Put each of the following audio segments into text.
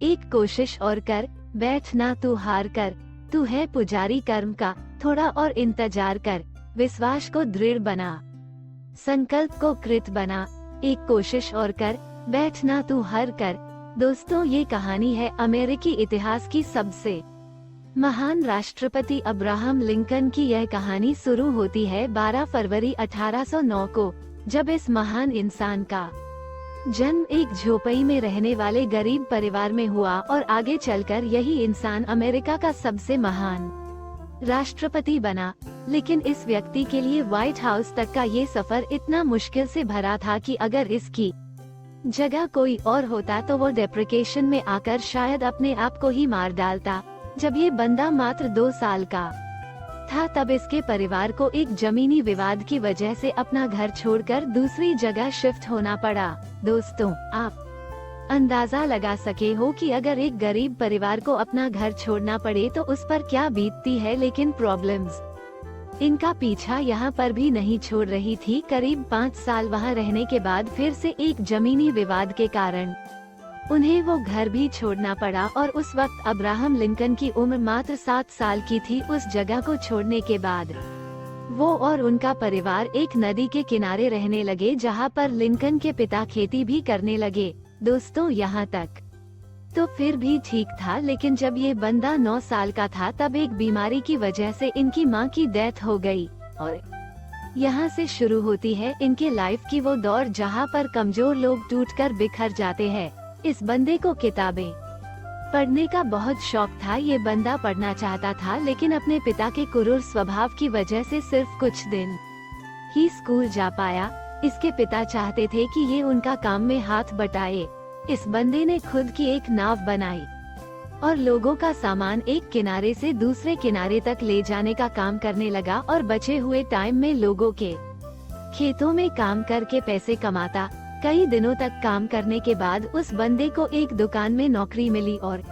एक कोशिश और कर, बैठ ना तू हार कर, तू है पुजारी कर्म का, थोड़ा और इंतजार कर, विश्वास को दृढ़ बना, संकल्प को कृत बना, एक कोशिश और कर, बैठ ना तू हार कर। दोस्तों, ये कहानी है अमेरिकी इतिहास की सबसे महान राष्ट्रपति अब्राहम लिंकन की। यह कहानी शुरू होती है 12 फरवरी 1809 को, जब इस महान इंसान का जन्म एक झोपड़ी में रहने वाले गरीब परिवार में हुआ और आगे चलकर यही इंसान अमेरिका का सबसे महान राष्ट्रपति बना। लेकिन इस व्यक्ति के लिए व्हाइट हाउस तक का ये सफर इतना मुश्किल से भरा था कि अगर इसकी जगह कोई और होता तो वो डिप्रेशन में आकर शायद अपने आप को ही मार डालता। जब ये बंदा मात्र 2 साल का था तब इसके परिवार को एक जमीनी विवाद की वजह से अपना घर छोड़कर दूसरी जगह शिफ्ट होना पड़ा। दोस्तों, आप अंदाजा लगा सके हो कि अगर एक गरीब परिवार को अपना घर छोड़ना पड़े तो उस पर क्या बीतती है। लेकिन प्रॉब्लम्स इनका पीछा यहाँ पर भी नहीं छोड़ रही थी। करीब 5 साल वहाँ रहने के बाद फिर से एक जमीनी विवाद के कारण उन्हें वो घर भी छोड़ना पड़ा और उस वक्त अब्राहम लिंकन की उम्र मात्र 7 साल की थी। उस जगह को छोड़ने के बाद वो और उनका परिवार एक नदी के किनारे रहने लगे, जहाँ पर लिंकन के पिता खेती भी करने लगे। दोस्तों, यहाँ तक तो फिर भी ठीक था, लेकिन जब ये बंदा 9 साल का था तब एक बीमारी की वजह से इनकी मां की डेथ हो गई और यहाँ से शुरू होती है इनके लाइफ की वो दौर जहाँ पर कमजोर लोग टूटकर बिखर जाते हैं। इस बंदे को किताबें पढ़ने का बहुत शौक था। ये बंदा पढ़ना चाहता था, लेकिन अपने पिता के क्रूर स्वभाव की वजह से सिर्फ कुछ दिन ही स्कूल जा पाया। इसके पिता चाहते थे कि ये उनका काम में हाथ बटाए। इस बंदे ने खुद की एक नाव बनाई और लोगों का सामान एक किनारे से दूसरे किनारे तक ले जाने का काम करने लगा और बचे हुए टाइम में लोगों के खेतों में काम करके पैसे कमाता। कई दिनों तक काम करने के बाद उस बंदे को एक दुकान में नौकरी मिली और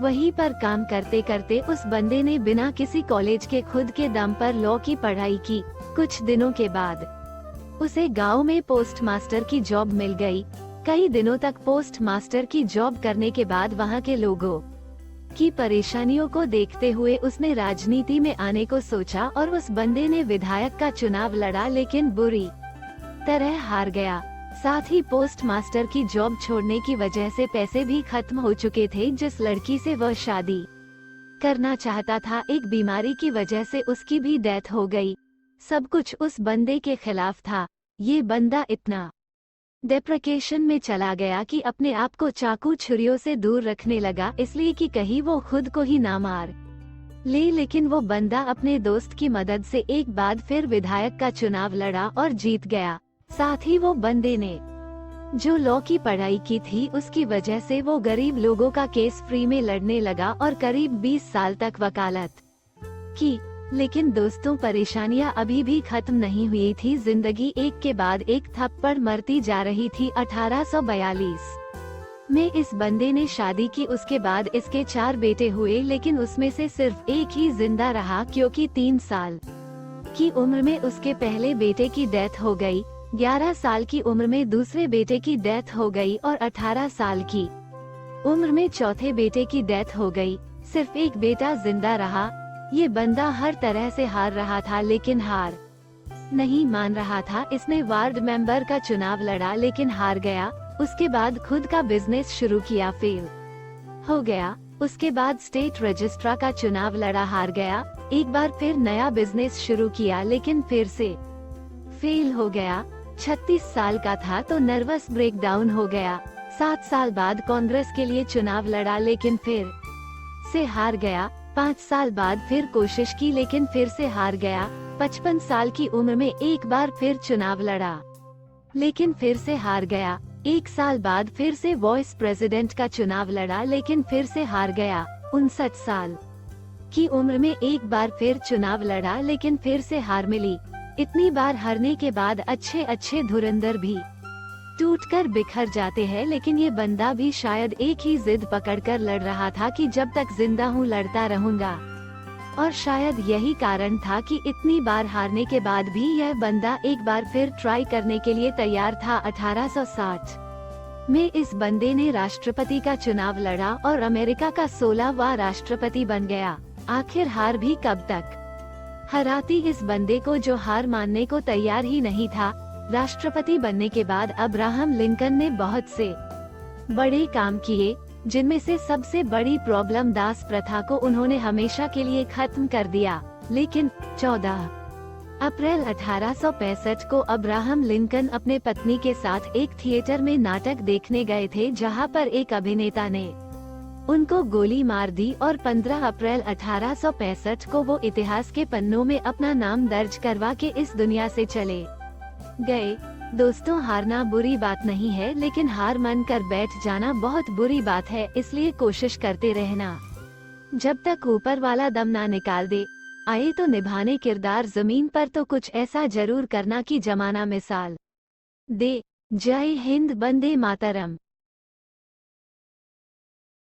वहीं पर काम करते करते उस बंदे ने बिना किसी कॉलेज के खुद के दम पर लॉ की पढ़ाई की। कुछ दिनों के बाद उसे गांव में पोस्ट मास्टर की जॉब मिल गई। कई दिनों तक पोस्ट मास्टर की जॉब करने के बाद वहां के लोगों की परेशानियों को देखते हुए उसने राजनीति में आने को सोचा और उस बंदे ने विधायक का चुनाव लड़ा, लेकिन बुरी तरह हार गया। साथ ही पोस्ट मास्टर की जॉब छोड़ने की वजह से पैसे भी खत्म हो चुके थे। जिस लड़की से वह शादी करना चाहता था, एक बीमारी की वजह से उसकी भी डेथ हो गई। सब कुछ उस बंदे के खिलाफ था। ये बंदा इतना डिप्रेशन में चला गया कि अपने आप को चाकू छुरियों से दूर रखने लगा, इसलिए कि कहीं वो खुद को ही ना मार ले। लेकिन वो बंदा अपने दोस्त की मदद से एक बार फिर विधायक का चुनाव लड़ा और जीत गया। साथ ही वो बंदे ने जो लॉ की पढ़ाई की थी उसकी वजह से वो गरीब लोगों का केस फ्री में लड़ने लगा और करीब 20 साल तक वकालत की। लेकिन दोस्तों, परेशानियां अभी भी खत्म नहीं हुई थी। जिंदगी एक के बाद एक थप्पड़ मरती जा रही थी। 1842 में इस बंदे ने शादी की। उसके बाद इसके 4 बेटे हुए, लेकिन उसमें से सिर्फ एक ही जिंदा रहा, क्योंकि 3 साल की उम्र में उसके पहले बेटे की डेथ हो गई। 11 साल की उम्र में दूसरे बेटे की डेथ हो गई और 18 साल की उम्र में चौथे बेटे की डेथ हो गई। सिर्फ एक बेटा जिंदा रहा। ये बंदा हर तरह से हार रहा था, लेकिन हार नहीं मान रहा था। इसने वार्ड मेंबर का चुनाव लड़ा, लेकिन हार गया। उसके बाद खुद का बिजनेस शुरू किया, फेल हो गया। उसके बाद स्टेट रजिस्ट्रार का चुनाव लड़ा, हार गया। एक बार फिर नया बिजनेस शुरू किया, लेकिन फिर से फेल हो गया। 36 साल का था तो नर्वस ब्रेकडाउन हो गया। 7 साल बाद कांग्रेस के लिए चुनाव लड़ा, लेकिन फिर से हार गया। 5 साल बाद फिर कोशिश की, लेकिन फिर से हार गया। 55 साल की उम्र में एक बार फिर चुनाव लड़ा, लेकिन फिर से हार गया। 1 साल बाद फिर से वाइस प्रेसिडेंट का चुनाव लड़ा, लेकिन फिर से हार गया। 59 साल की उम्र में एक बार फिर चुनाव लड़ा, लेकिन फिर से हार मिली। इतनी बार हारने के बाद अच्छे अच्छे धुरंधर भी टूटकर बिखर जाते हैं, लेकिन ये बंदा भी शायद एक ही जिद पकड़कर लड़ रहा था कि जब तक जिंदा हूँ लड़ता रहूंगा। और शायद यही कारण था कि इतनी बार हारने के बाद भी यह बंदा एक बार फिर ट्राई करने के लिए तैयार था। 1860 में इस बंदे ने राष्ट्रपति का चुनाव लड़ा और अमेरिका का 16वां राष्ट्रपति बन गया। आखिर हार भी कब तक हराती इस बंदे को, जो हार मानने को तैयार ही नहीं था। राष्ट्रपति बनने के बाद अब्राहम लिंकन ने बहुत से बड़े काम किए, जिनमें से सबसे बड़ी प्रॉब्लम दास प्रथा को उन्होंने हमेशा के लिए खत्म कर दिया। लेकिन 14 अप्रैल 1865 को अब्राहम लिंकन अपने पत्नी के साथ एक थिएटर में नाटक देखने गए थे, जहां पर एक अभिनेता ने उनको गोली मार दी और 15 अप्रैल 1865 को वो इतिहास के पन्नों में अपना नाम दर्ज करवा के इस दुनिया से चले गए। दोस्तों, हारना बुरी बात नहीं है, लेकिन हार मान कर बैठ जाना बहुत बुरी बात है। इसलिए कोशिश करते रहना जब तक ऊपर वाला दम ना निकाल दे। आए तो निभाने किरदार जमीन पर, तो कुछ ऐसा जरूर करना कि जमाना मिसाल दे। जय हिंद, वंदे मातरम।